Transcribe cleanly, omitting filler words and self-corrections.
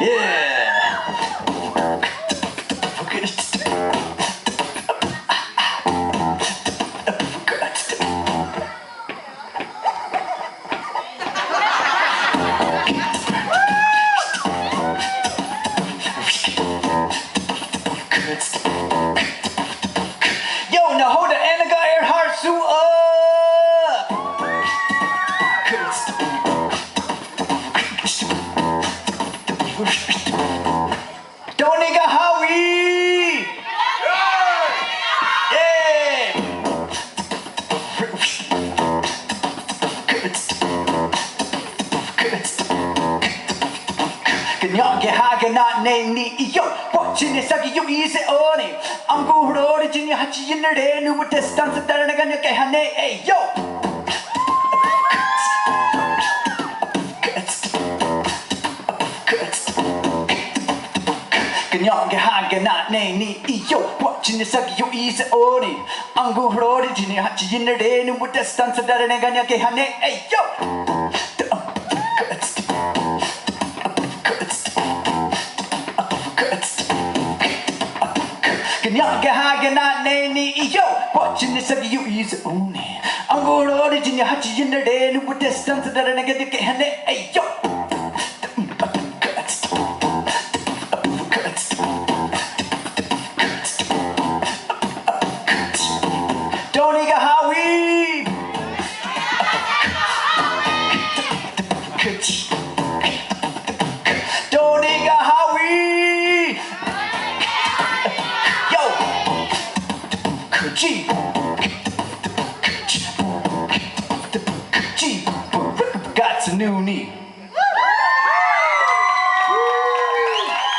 Yo, now hold the Annika Earhart suit up. Don't nigga Howie. Yeah. 그녀게 하게나 내니 이요 버치네 사기 요 이세 오니 안구로 지니 하치 인내 누구 테스탄스 따르는 가냐 깨하네 에요 그녀게 하게나 내니 이요 버치네 사기 요 이세 오니 안구로 지니 하치 인내 누구 테스탄스 따르는 가냐 깨하네 에요 그녀가 하게나 내니 이요 버치네 사기 요 이세 오니 안구로 지니 하치 인내 누구 테스탄스 따르는 가냐 깨하네 에요